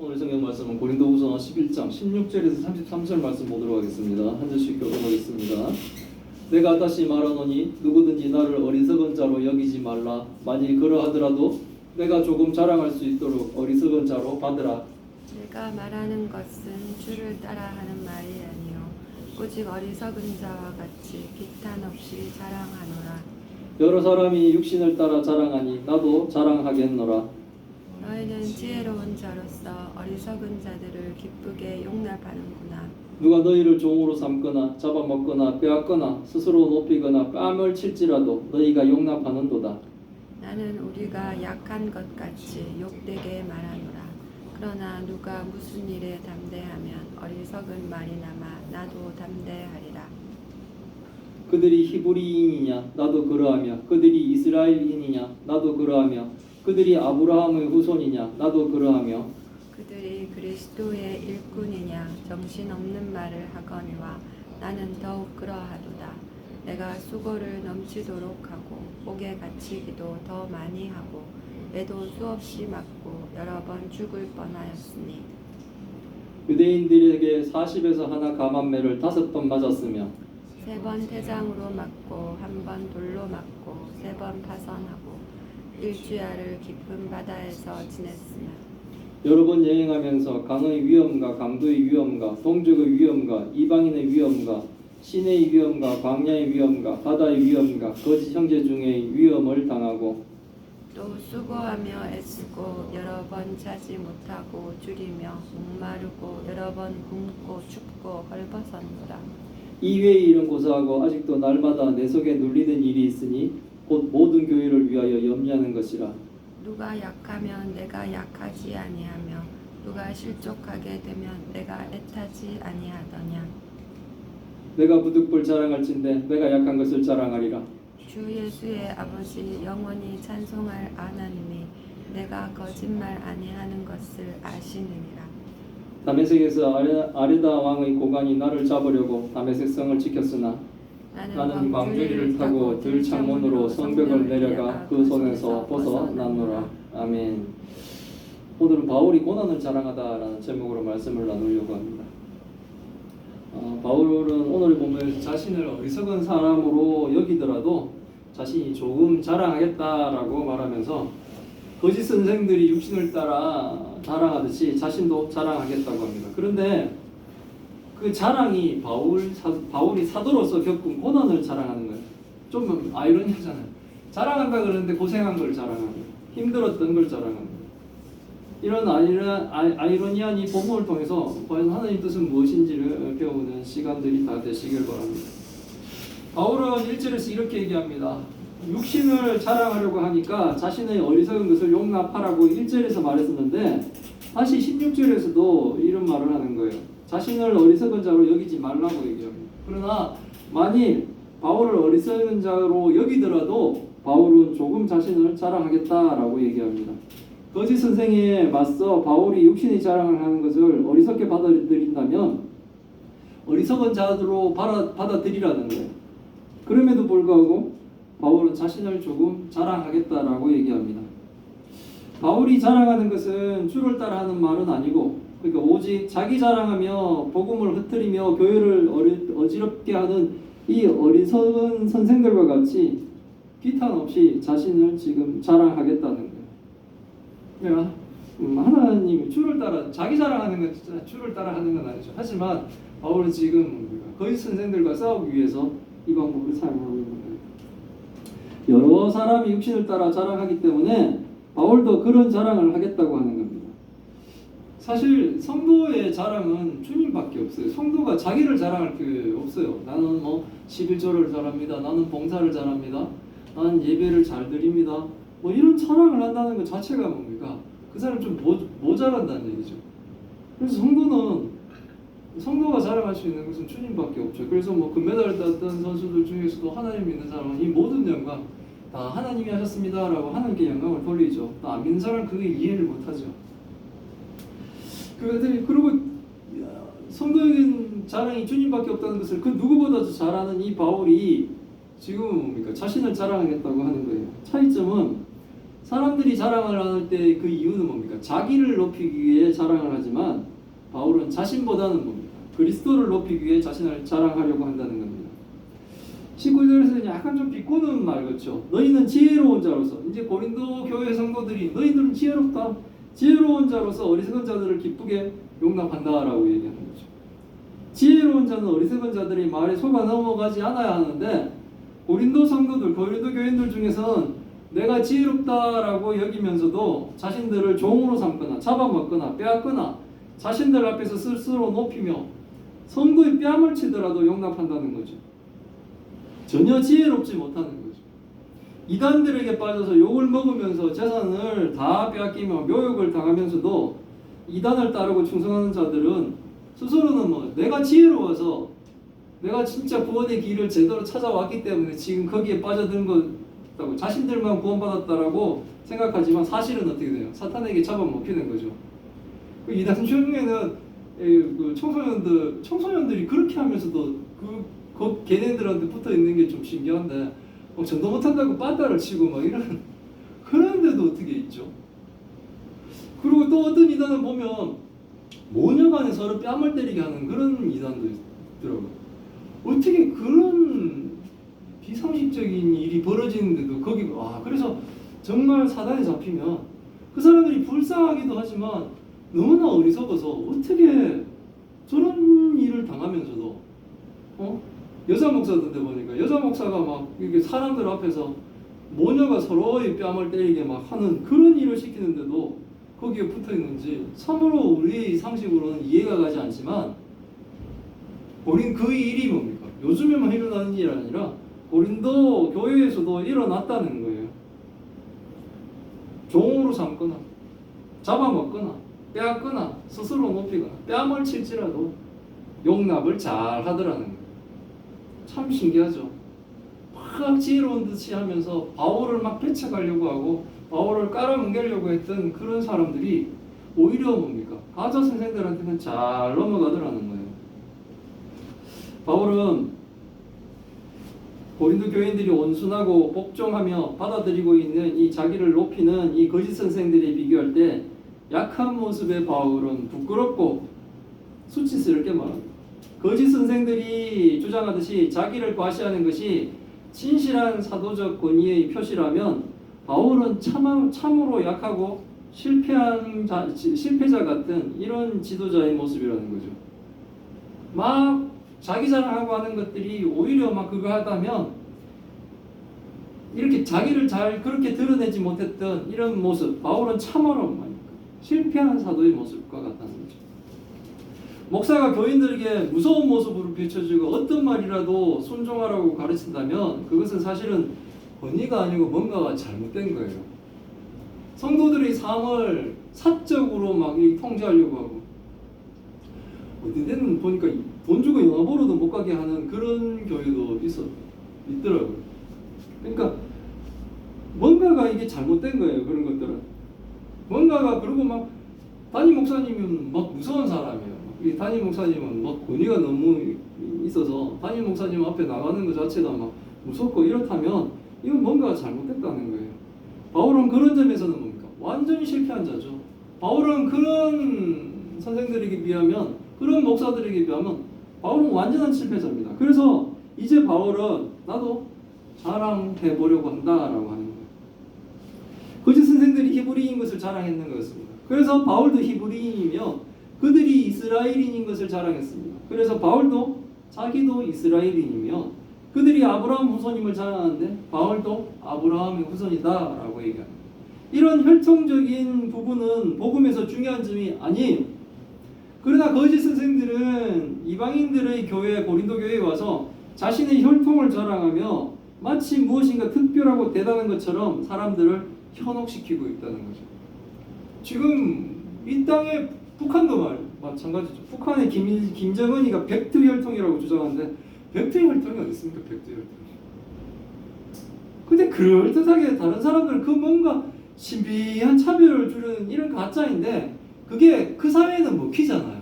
오늘 성경 말씀은 고린도후서 11장 16절에서 33절 말씀 보도록 하겠습니다. 한 절씩 교독하겠습니다. 내가 다시 말하노니 누구든지 나를 어리석은 자로 여기지 말라. 만일 그러하더라도 내가 조금 자랑할 수 있도록 어리석은 자로 받으라. 내가 말하는 것은 주를 따라하는 말이 아니요 오직 어리석은 자와 같이 기탄 없이 자랑하노라. 여러 사람이 육신을 따라 자랑하니 나도 자랑하겠노라. 너희는 지혜로운 자로서 어리석은 자들을 기쁘게 용납하는구나. 누가 너희를 종으로 삼거나 잡아먹거나 빼앗거나 스스로 높이거나 뺨을 칠지라도 너희가 용납하는도다. 나는 우리가 약한 것 같이 욕되게 말하노라. 그러나 누가 무슨 일에 담대하면 어리석은 말이 남아 나도 담대하리라. 그들이 히브리인이냐 나도 그러하며 그들이 이스라엘인이냐 나도 그러하며 그들이 아브라함의 후손이냐 나도 그러하며 그들이 그리스도의 일꾼이냐 정신없는 말을 하거니와 나는 더욱 그러하도다. 내가 수고를 넘치도록 하고 옥에 갇히기도 더 많이 하고 매도 수없이 맞고 여러 번 죽을 뻔하였으니 유대인들에게 40에서 하나 감한매를 5번 맞았으며 3번 태장으로 맞고 1번 돌로 맞고 3번 파선하고 일주야를 깊은 바다에서 지냈으며 여러 번 여행하면서 강의 위험과 강도의 위험과 동족의 위험과 이방인의 위험과 시내의 위험과 광야의 위험과 바다의 위험과 거짓 형제 중의 위험을 당하고 또 수고하며 애쓰고 여러 번 자지 못하고 줄이며 목마르고 여러 번 굶고 춥고 헐벗었노라. 이외의 일은 고사하고 아직도 날마다 내 속에 눌리는 일이 있으니 곧 모든 교회를 위하여 염려하는 것이라. 누가 약하면 내가 약하지 아니하며 누가 실족하게 되면 내가 애타지 아니하더냐. 내가 부득불 자랑할진대 내가 약한 것을 자랑하리라. 주 예수의 아버지 영원히 찬송할 하나님이 내가 거짓말 아니하는 것을 아시느니라. 다메섹에서 아레다 왕의 고관이 나를 잡으려고 다메섹 성을 지켰으나 나는 광주리를 타고 들창문으로 성벽을 내려가 그 손에서 벗어나노라. 아멘. 오늘은 바울이 고난을 자랑하다라는 제목으로 말씀을 나누려고 합니다. 바울은 오늘 보면 자신을 어리석은 사람으로 여기더라도 자신이 조금 자랑하겠다라고 말하면서 거짓 선생들이 육신을 따라 자랑하듯이 자신도 자랑하겠다고 합니다. 그런데 그 자랑이 바울이 사도로서 겪은 고난을 자랑하는 거예요. 좀 아이러니하잖아요. 자랑한다 그러는데 고생한 걸 자랑하고 힘들었던 걸 자랑하는 이런 아이러니한 이 본문을 통해서 과연 하나님 뜻은 무엇인지를 배우는 시간들이 다 되시길 바랍니다. 바울은 1절에서 이렇게 얘기합니다. 육신을 자랑하려고 하니까 자신의 어리석은 것을 용납하라고 1절에서 말했었는데 다시 16절에서도 이런 말을 하는 거예요. 자신을 어리석은 자로 여기지 말라고 얘기합니다. 그러나 만일 바울을 어리석은 자로 여기더라도 바울은 조금 자신을 자랑하겠다라고 얘기합니다. 거짓 선생에 맞서 바울이 육신의 자랑을 하는 것을 어리석게 받아들인다면 어리석은 자로 받아들이라는 거예요. 그럼에도 불구하고 바울은 자신을 조금 자랑하겠다라고 얘기합니다. 바울이 자랑하는 것은 주를 따라하는 말은 아니고 그러니까 오직 자기 자랑하며 복음을 흩트리며 교회를 어지럽게 하는 이 어리석은 선생들과 같이 비탄 없이 자신을 지금 자랑하겠다는 거예요. 그러니까 하나님이 주를 따라 자기 자랑하는 건 진짜 주를 따라하는 건 아니죠. 하지만 바울은 지금 거짓 선생들과 싸우기 위해서 이 방법을 사용하고 있는 거예요. 여러 사람이 육신을 따라 자랑하기 때문에 바울도 그런 자랑을 하겠다고 하는 겁니다. 사실 성도의 자랑은 주님밖에 없어요. 성도가 자기를 자랑할 게 없어요. 나는 11조를 잘합니다. 나는 봉사를 잘합니다. 나는 예배를 잘 드립니다. 이런 자랑을 한다는 것 자체가 뭡니까? 그 사람 좀 모자란다는 얘기죠. 그래서 성도가 자랑할 수 있는 것은 주님밖에 없죠. 그래서 금메달을 땄던 선수들 중에서도 하나님 믿는 사람은 이 모든 영광 다 하나님이 하셨습니다라고 하나님께 영광을 돌리죠. 또 안 믿는 사람은 그게 이해를 못하죠. 그리고 성도적인 자랑이 주님밖에 없다는 것을 그 누구보다도 잘 아는 이 바울이 지금 뭡니까? 자신을 자랑하겠다고 하는 거예요. 차이점은 사람들이 자랑을 할 때 그 이유는 뭡니까? 자기를 높이기 위해 자랑을 하지만 바울은 자신보다는 뭡니까? 그리스도를 높이기 위해 자신을 자랑하려고 한다는 겁니다. 19절에서는 약간 좀 비꼬는 말 같죠. 너희는 지혜로운 자로서, 이제 고린도 교회 성도들이 너희들은 지혜롭다, 지혜로운 자로서 어리석은 자들을 기쁘게 용납한다라고 얘기하는 거죠. 지혜로운 자는 어리석은 자들의 말에 속아 넘어가지 않아야 하는데, 고린도 성도들, 고린도 교인들 중에서는 내가 지혜롭다라고 여기면서도 자신들을 종으로 삼거나 잡아먹거나 빼앗거나 자신들 앞에서 스스로 높이며 성도의 뺨을 치더라도 용납한다는 거죠. 전혀 지혜롭지 못하는 거죠. 이단들에게 빠져서 욕을 먹으면서 재산을 다 빼앗기며 묘욕을 당하면서도 이단을 따르고 충성하는 자들은 스스로는 뭐 내가 지혜로워서 내가 진짜 구원의 길을 제대로 찾아왔기 때문에 지금 거기에 빠져든 거다고 자신들만 구원받았다라고 생각하지만 사실은 어떻게 돼요? 사탄에게 잡아먹히는 거죠. 그 이단 중에는 그 청소년들이 그렇게 하면서도 그 걔네들한테 붙어 있는 게 좀 신기한데 전도 못한다고 빠따를 치고 막 이런 그런데도 어떻게 있죠? 그리고 또 어떤 이단은 보면 모녀간에 서로 뺨을 때리게 하는 그런 이단도 있더라고요. 어떻게 그런 비상식적인 일이 벌어지는데도 거기 그래서 정말 사단에 잡히면 그 사람들이 불쌍하기도 하지만 너무나 어리석어서 어떻게 저런 일을 당하면서도 여자 목사들한테 보니까 여자 목사가 막 이렇게 사람들 앞에서 모녀가 서로의 뺨을 때리게 막 하는 그런 일을 시키는데도 거기에 붙어 있는지 참으로 우리 상식으로는 이해가 가지 않지만 우린 그 일이 뭡니까? 요즘에만 일어나는 일이 아니라 고린도 교회에서도 일어났다는 거예요. 종으로 삼거나 잡아먹거나 빼앗거나 스스로 높이거나 뺨을 칠지라도 용납을 잘 하더라는 거예요. 참 신기하죠. 막 지혜로운 듯이 하면서 바울을 막 배척하려고 하고 바울을 깔아뭉개려고 했던 그런 사람들이 오히려 뭡니까? 가짜 선생들한테는 잘 넘어가더라는 거예요. 바울은 고린도 교인들이 온순하고 복종하며 받아들이고 있는 이 자기를 높이는 이 거짓 선생들에 비교할 때 약한 모습의 바울은 부끄럽고 수치스럽게 말합니다. 거짓 선생들이 주장하듯이 자기를 과시하는 것이 진실한 사도적 권위의 표시라면 바울은 참으로 약하고 실패자 같은 이런 지도자의 모습이라는 거죠. 막 자기 자랑하고 하는 것들이 오히려 막 그거 하다면 이렇게 자기를 잘 그렇게 드러내지 못했던 이런 모습, 바울은 참으로 실패한 사도의 모습과 같다는 거죠. 목사가 교인들에게 무서운 모습으로 비춰지고 어떤 말이라도 순종하라고 가르친다면 그것은 사실은 권위가 아니고 뭔가가 잘못된 거예요. 성도들의 삶을 사적으로 막 통제하려고 하고 어떤 데는 보니까 돈 주고 영화 보러도 못 가게 하는 그런 교회도 있더라고요. 그러니까 뭔가가 이게 잘못된 거예요. 그런 것들은 뭔가가 그리고 막 담임 목사님은 막 무서운 사람이에요. 이 담임 목사님은 막 권위가 너무 있어서 담임 목사님 앞에 나가는 것 자체가 막 무섭고 이렇다면 이건 뭔가가 잘못됐다는 거예요. 바울은 그런 점에서는 뭡니까? 완전히 실패한 자죠. 바울은 그런 선생들에게 비하면 그런 목사들에게 비하면 바울은 완전한 실패자입니다. 그래서 이제 바울은 나도 자랑해 보려고 한다라고 하는 거예요. 거짓 선생들이 히브리인 것을 자랑했는 것입니다. 그래서 바울도 히브리인이며 그들이 이스라엘인인 것을 자랑했습니다. 그래서 바울도 자기도 이스라엘인이며 그들이 아브라함 후손임을 자랑하는데 바울도 아브라함의 후손이다라고 얘기합니다. 이런 혈통적인 부분은 복음에서 중요한 점이 아니에요. 그러나 거짓 선생들은 이방인들의 교회, 고린도 교회에 와서 자신의 혈통을 자랑하며 마치 무엇인가 특별하고 대단한 것처럼 사람들을 현혹시키고 있다는 거죠. 지금 이 땅에 북한도 마찬가지죠. 북한의 김정은이가 백두 혈통이라고 주장하는데 백두 혈통이 어디 있습니까? 백두 혈통. 근데 그럴듯하게 다른 사람들은 그 뭔가 신비한 차별을 주는 이런 가짜인데 그게 그 사회에는 먹히잖아요.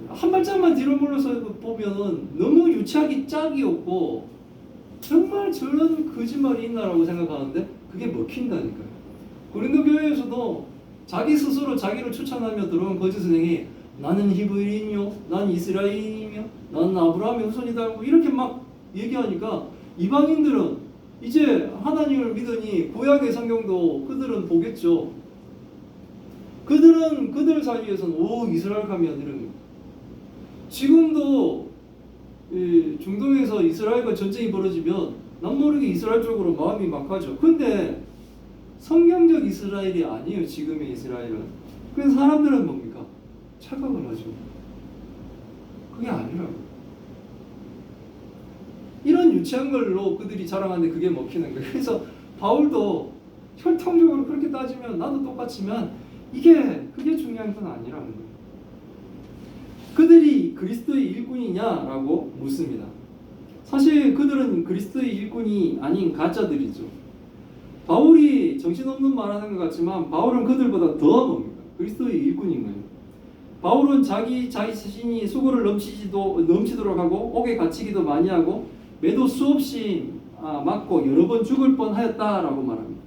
한 발짝만 뒤로 물러서 보면은 너무 유치하기 짝이 없고 정말 저런 거짓말이 있나라고 생각하는데 그게 먹힌다니까요. 고린도 교회에서도 자기 스스로 자기를 추천하며 들어온 거짓 선생이 나는 히브리인이요, 난 이스라엘이며, 난 아브라함의 후손이다 이렇게 막 얘기하니까 이방인들은 이제 하나님을 믿으니 구약의 성경도 그들은 보겠죠. 그들은 그들 사이에서는 오 이스라엘 가면 이런 거예요. 지금도 중동에서 이스라엘과 전쟁이 벌어지면 남모르게 이스라엘 쪽으로 마음이 막 가죠. 근데 성경적 이스라엘이 아니에요. 지금의 이스라엘은. 그래서 사람들은 뭡니까? 착각을 하죠. 그게 아니라고. 이런 유치한 걸로 그들이 자랑하는데 그게 먹히는 거예요. 그래서 바울도 혈통적으로 그렇게 따지면 나도 똑같지만 그게 중요한 건 아니라는 거예요. 그들이 그리스도의 일꾼이냐라고 묻습니다. 사실 그들은 그리스도의 일꾼이 아닌 가짜들이죠. 바울이 정신없는 말하는 것 같지만 바울은 그들보다 더 뭡니까? 그리스도의 일꾼인 거예요. 바울은 자기 자신이 수고를 넘치도록 하고 옥에 갇히기도 많이 하고 매도 수없이 맞고 여러 번 죽을 뻔하였다라고 말합니다.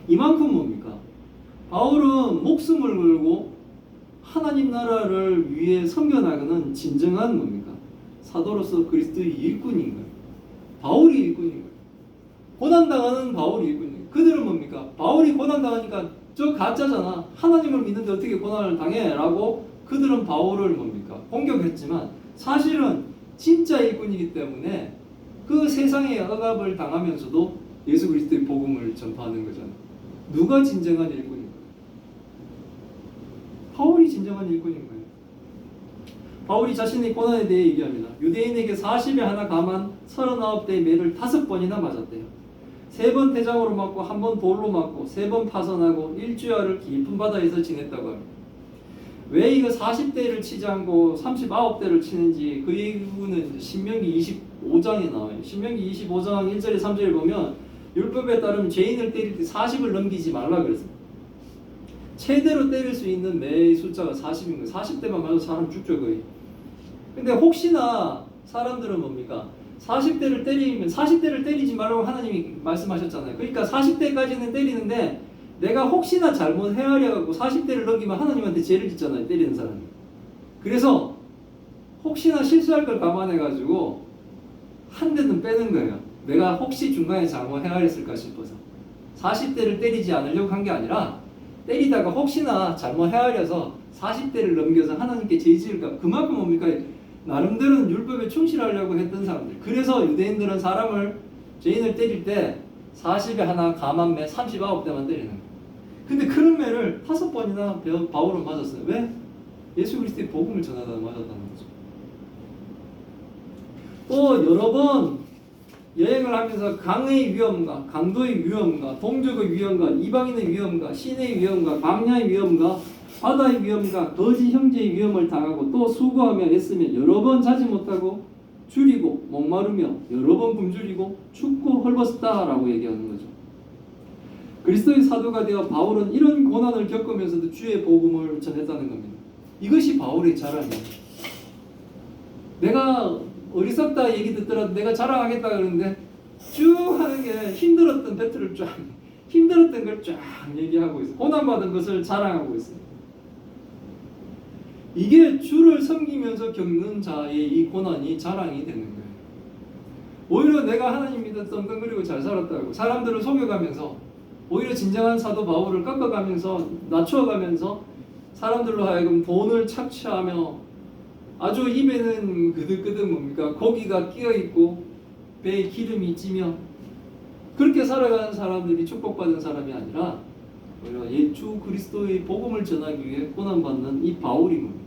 이만큼 뭡니까? 바울은 목숨을 걸고 하나님 나라를 위해 섬겨나가는 진정한 뭡니까? 사도로서 그리스도의 일꾼인 거예요. 바울이 일꾼인 거예요. 고난당하는 바울이 일꾼인 거예요. 그들은 뭡니까? 바울이 고난당하니까 저 가짜잖아. 하나님을 믿는데 어떻게 고난을 당해? 라고 그들은 바울을 뭡니까? 공격했지만 사실은 진짜 일꾼이기 때문에 그 세상의 억압을 당하면서도 예수 그리스도의 복음을 전파하는 거잖아요. 누가 진정한 일꾼인가요? 바울이 진정한 일꾼인 거예요. 바울이 자신의 고난에 대해 얘기합니다. 유대인에게 40에 하나 감한 39대의 매를 5번이나 맞았대요. 3번 태장으로 맞고 1번 돌로 맞고 3번 파선하고 일주야를 깊은 바다에서 지냈다고 합니다. 왜 이거 40대를 치지 않고 39대를 치는지 그 이유는 신명기 25장에 나와요. 신명기 25장 1절에 3절에 보면 율법에 따르면 죄인을 때릴 때 40을 넘기지 말라 그랬습니다. 최대로 때릴 수 있는 매의 숫자가 40인 거예요. 40대만 맞아도 사람 죽죠 거의. 근데 혹시나 사람들은 뭡니까? 40대를 때리지 말라고 하나님이 말씀하셨잖아요. 그러니까 40대까지는 때리는데 내가 혹시나 잘못 헤아려갖고 40대를 넘기면 하나님한테 죄를 짓잖아요. 때리는 사람이. 그래서 혹시나 실수할 걸 감안해가지고 한 대는 빼는 거예요. 내가 혹시 중간에 잘못 헤아렸을까 싶어서 40대를 때리지 않으려고 한 게 아니라 때리다가 혹시나 잘못 헤아려서 40대를 넘겨서 하나님께 죄 지을까. 그만큼 뭡니까? 나름대로는 율법에 충실하려고 했던 사람들. 그래서 유대인들은 죄인을 때릴 때 40에 하나 감한 매 39대만 때리는 거예요. 근데 그런 매를 5번이나 바울은 맞았어요. 왜? 예수 그리스도의 복음을 전하다 맞았다는 거죠. 또 여러 번 여행을 하면서 강의 위험과 강도의 위험과 동족의 위험과 이방인의 위험과 신의 위험과 광야의 위험과 바다의 위험과 거짓 형제의 위험을 당하고 또 수고하며 애쓰며 여러 번 자지 못하고 줄이고 목마르며 여러 번 굶주리고 춥고 헐벗었다라고 얘기하는 거죠. 그리스도의 사도가 되어 바울은 이런 고난을 겪으면서도 주의 복음을 전했다는 겁니다. 이것이 바울의 자랑이에요. 내가 어리석다 얘기 듣더라도 내가 자랑하겠다 그러는데 쭉 하는 게 힘들었던 걸 쫙 얘기하고 있어요. 고난받은 것을 자랑하고 있어요. 이게 주를 섬기면서 겪는 자의 이 고난이 자랑이 되는 거예요. 오히려 내가 하나님 믿어 떵떵거리고 잘 살았다고 사람들을 속여가면서 오히려 진정한 사도 바울을 깎아가면서 낮추어가면서 사람들로 하여금 돈을 착취하며 아주 입에는 그득그득 뭡니까? 고기가 끼어있고 배에 기름이 찌며 그렇게 살아가는 사람들이 축복받은 사람이 아니라 오히려 주 그리스도의 복음을 전하기 위해 고난받는 이 바울이 뭡니까?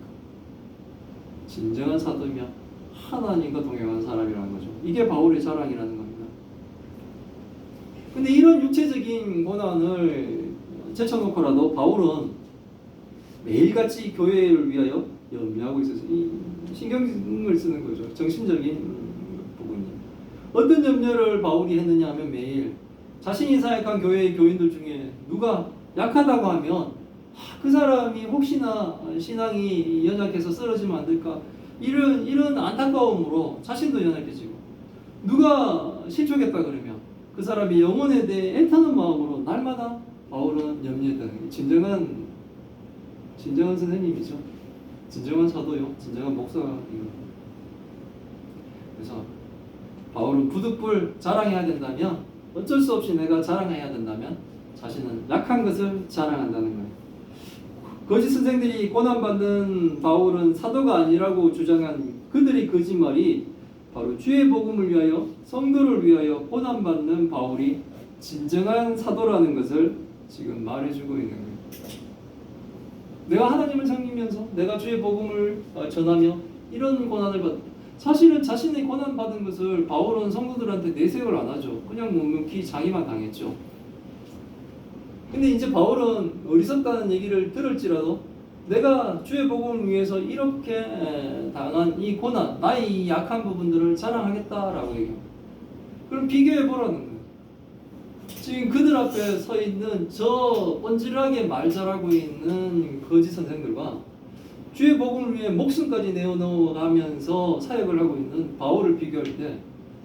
진정한 사도며 하나님과 동행한 사람이라는 거죠. 이게 바울의 자랑이라는 겁니다. 근데 이런 육체적인 고난을 제쳐놓고라도 바울은 매일같이 교회를 위하여 염려하고 있어서 이 신경을 쓰는 거죠. 정신적인 부분이. 어떤 염려를 바울이 했느냐 하면 매일 자신이 사역한 교회의 교인들 중에 누가 약하다고 하면 그 사람이 혹시나 신앙이 연약해서 쓰러지면 안 될까 이런 안타까움으로 자신도 연약해지고 누가 실족했다 그러면 그 사람이 영혼에 대해 애타는 마음으로 날마다 바울은 염려했다는 게 진정한 선생님이죠. 진정한 사도요. 진정한 목사입니다. 그래서 바울은 부득불 자랑해야 된다면, 어쩔 수 없이 내가 자랑해야 된다면 자신은 약한 것을 자랑한다는 거예요. 거짓 선생들이 고난받는 바울은 사도가 아니라고 주장한 그들의 거짓말이 바로 주의 복음을 위하여, 성도를 위하여 고난받는 바울이 진정한 사도라는 것을 지금 말해주고 있는 거예요. 내가 하나님을 섬기면서 내가 주의 복음을 전하며 이런 고난을 사실은 자신의 고난받은 것을 바울은 성도들한테 내색을 안 하죠. 그냥 묵묵히 자기만 당했죠. 근데 이제 바울은 어리석다는 얘기를 들을지라도 내가 주의 복음을 위해서 이렇게 당한 이 고난, 나의 이 약한 부분들을 자랑하겠다라고 얘기해요. 그럼 비교해보라는 거예요. 지금 그들 앞에 서 있는 저 번질하게 말 잘하고 있는 거짓 선생들과 주의 복음을 위해 목숨까지 내어놓아가면서 사역을 하고 있는 바울을 비교할 때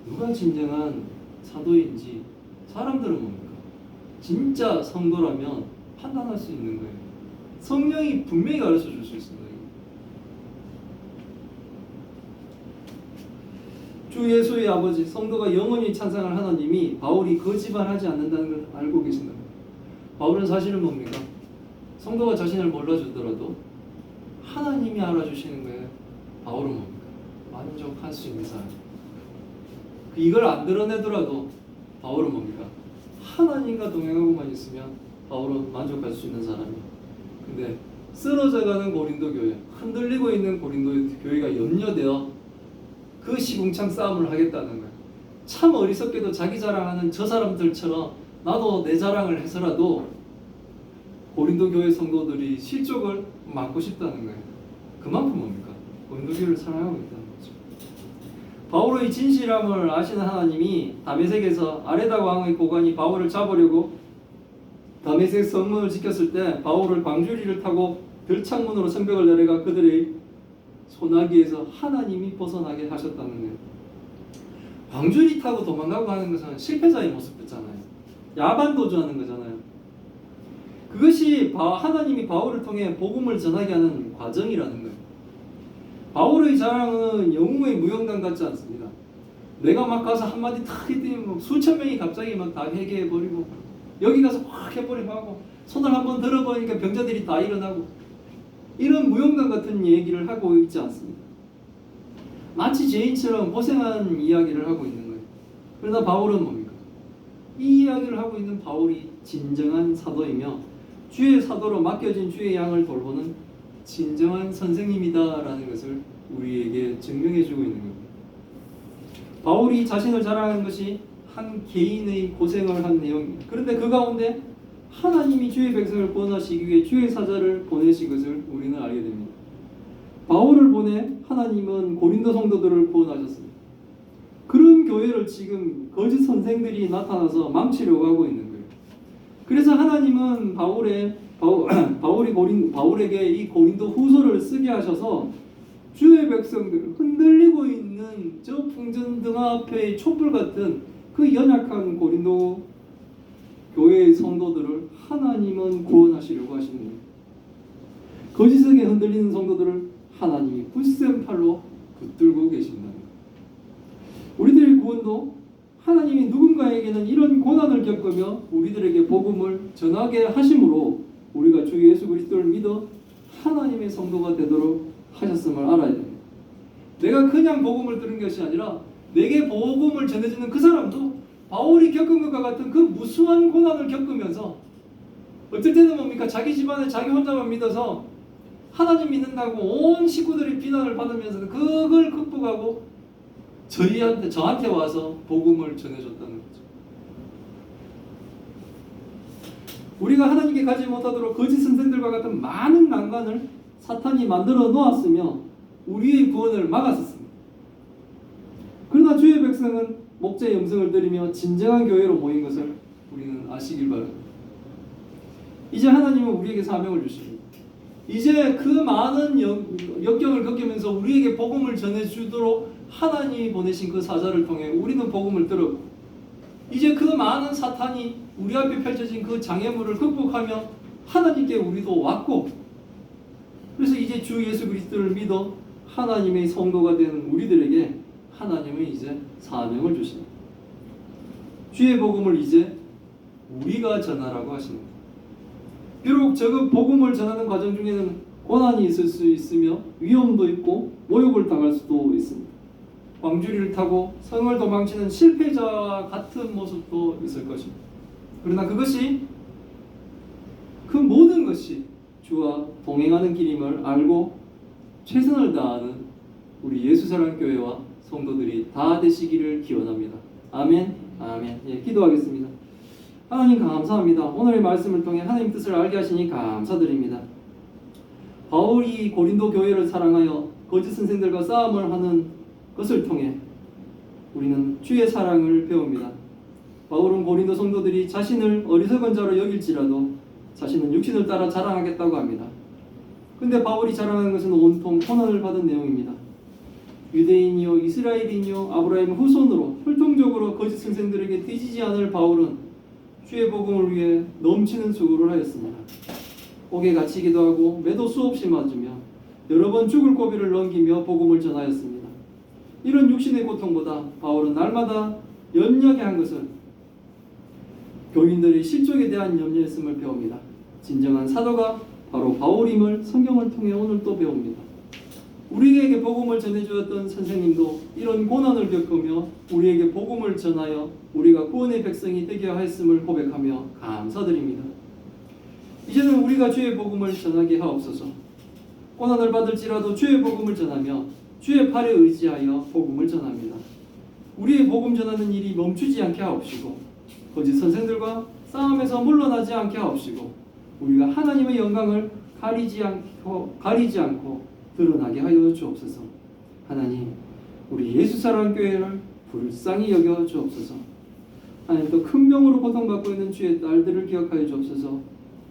누가 진정한 사도인지 사람들은 뭡니까? 진짜 성도라면 판단할 수 있는 거예요. 성령이 분명히 가르쳐 줄 수 있습니다. 주 예수의 아버지, 성도가 영원히 찬양할 하나님이 바울이 거짓말하지 않는다는 걸 알고 계신다. 바울은 사실은 뭡니까? 성도가 자신을 몰라주더라도 하나님이 알아주시는 거예요. 바울은 뭡니까? 만족할 수 있는 사람. 이걸 안 드러내더라도 바울은 뭡니까? 하나님과 동행하고만 있으면 바울은 만족할 수 있는 사람이에요. 근데 쓰러져가는 고린도 교회, 흔들리고 있는 고린도 교회가 염려되어 그 시궁창 싸움을 하겠다는 거예요. 참 어리석게도 자기 자랑하는 저 사람들처럼 나도 내 자랑을 해서라도 고린도 교회 성도들이 실족을 막고 싶다는 거예요. 그만큼 뭡니까? 고린도 교회를 사랑하고 있다는 거죠. 바울의 진실함을 아시는 하나님이 다메섹에서 아레다 왕의 고관이 바울을 잡으려고 다메섹 성문을 지켰을 때 바울을 광주리를 타고 들창문으로 성벽을 내려가 그들의 소나기에서 하나님이 벗어나게 하셨다는 거예요. 광주리 타고 도망가고 하는 것은 실패자의 모습이었잖아요. 야반 도주하는 거잖아요. 그것이 하나님이 바울을 통해 복음을 전하게 하는 과정이라는 거예요. 바울의 자랑은 영웅의 무용담 같지 않습니다. 내가 막 가서 한마디 탁 했더니 수천 명이 갑자기 막 다 회개해버리고 여기 가서 확 해버리고 하고 손을 한번 들어보니까 병자들이 다 일어나고 이런 무용담 같은 얘기를 하고 있지 않습니다. 마치 죄인처럼 고생한 이야기를 하고 있는 거예요. 그러나 바울은 뭡니까? 이 이야기를 하고 있는 바울이 진정한 사도이며 주의 사도로 맡겨진 주의 양을 돌보는 진정한 선생님이다라는 것을 우리에게 증명해주고 있는 겁니다. 바울이 자신을 자랑하는 것이 한 개인의 고생을 한 내용입니다. 그런데 그 가운데 하나님이 주의 백성을 구원하시기 위해 주의 사자를 보내신 것을 우리는 알게 됩니다. 바울을 보내 하나님은 고린도 성도들을 구원하셨습니다. 그런 교회를 지금 거짓 선생들이 나타나서 망치려고 하고 있는 거예요. 그래서 하나님은 바울에게 이 고린도 후서를 쓰게 하셔서 주의 백성들, 흔들리고 있는 저 풍전 등 앞의 촛불 같은 그 연약한 고린도 교회의 성도들을 하나님은 구원하시려고 하시는 거예요. 거짓에게 흔들리는 성도들을 하나님이 굳센 팔로 붙들고 계신다는 거예요. 우리들의 구원도 하나님이 누군가에게는 이런 고난을 겪으며 우리들에게 복음을 전하게 하심으로 우리가 주 예수 그리스도를 믿어 하나님의 성도가 되도록 하셨음을 알아야 됩니다. 내가 그냥 복음을 들은 것이 아니라 내게 복음을 전해주는 그 사람도 바울이 겪은 것과 같은 그 무수한 고난을 겪으면서 어떨 때는 뭡니까? 자기 집안에 자기 혼자만 믿어서 하나님 믿는다고 온 식구들이 비난을 받으면서 그걸 극복하고 저한테 와서 복음을 전해줬다는 거죠. 우리가 하나님께 가지 못하도록 거짓 선생들과 같은 많은 난관을 사탄이 만들어 놓았으며 우리의 구원을 막았었습니다. 그러나 주의 백성은 목자의 음성을 들으며 진정한 교회로 모인 것을 우리는 아시길 바랍니다. 이제 하나님은 우리에게 사명을 주십니다. 이제 그 많은 역경을 겪으면서 우리에게 복음을 전해주도록 하나님이 보내신 그 사자를 통해 우리는 복음을 들었고, 이제 그 많은 사탄이 우리 앞에 펼쳐진 그 장애물을 극복하며 하나님께 우리도 왔고, 그래서 이제 주 예수 그리스도를 믿어 하나님의 성도가 된 우리들에게 하나님은 이제 사명을 주십니다. 주의 복음을 이제 우리가 전하라고 하십니다. 비록 저 복음을 전하는 과정 중에는 고난이 있을 수 있으며 위험도 있고 모욕을 당할 수도 있습니다. 광주리를 타고 성을 도망치는 실패자와 같은 모습도 있을 것입니다. 그러나 그 모든 것이 주와 동행하는 길임을 알고 최선을 다하는 우리 예수사랑교회와 성도들이 다 되시기를 기원합니다. 아멘. 아멘. 예, 기도하겠습니다. 하나님 감사합니다. 오늘의 말씀을 통해 하나님 뜻을 알게 하시니 감사드립니다. 바울이 고린도 교회를 사랑하여 거짓 선생들과 싸움을 하는 것을 통해 우리는 주의 사랑을 배웁니다. 바울은 고린도 성도들이 자신을 어리석은 자로 여길지라도 자신은 육신을 따라 자랑하겠다고 합니다. 근데 바울이 자랑하는 것은 온통 고난을 받은 내용입니다. 유대인이요 이스라엘인이요 아브라함의 후손으로 혈통적으로 거짓 선생들에게 뒤지지 않을 바울은 주의 복음을 위해 넘치는 수고를 하였습니다. 옥에 갇히기도 하고 매도 수없이 맞으며 여러 번 죽을 고비를 넘기며 복음을 전하였습니다. 이런 육신의 고통보다 바울은 날마다 염려하게 한 것은 교인들의 실족에 대한 염려였음을 배웁니다. 진정한 사도가 바로 바울임을 성경을 통해 오늘 또 배웁니다. 우리에게 복음을 전해주었던 선생님도 이런 고난을 겪으며 우리에게 복음을 전하여 우리가 구원의 백성이 되게 하였음을 고백하며 감사드립니다. 이제는 우리가 주의 복음을 전하게 하옵소서. 고난을 받을지라도 주의 복음을 전하며 주의 팔에 의지하여 복음을 전합니다. 우리의 복음 전하는 일이 멈추지 않게 하옵시고 거짓 선생들과 싸움에서 물러나지 않게 하옵시고 우리가 하나님의 영광을 가리지 않고 드러나게 하여 주옵소서. 하나님, 우리 예수사랑교회를 불쌍히 여겨 주옵소서. 하나님, 또 큰 병으로 고통받고 있는 주의 딸들을 기억하여 주옵소서.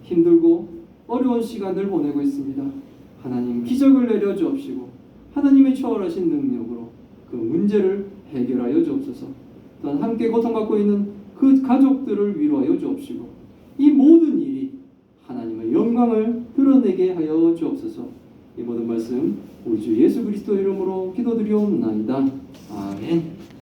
힘들고 어려운 시간을 보내고 있습니다. 하나님, 기적을 내려 주옵시고 하나님의 초월하신 능력으로 그 문제를 해결하여 주옵소서. 또한 함께 고통받고 있는 그 가족들을 위로하여 주옵시고 이 모든 일이 하나님의 영광을 드러내게 하여 주옵소서. 이 모든 말씀 우리 주 예수 그리스도 이름으로 기도드리옵나이다. 아멘.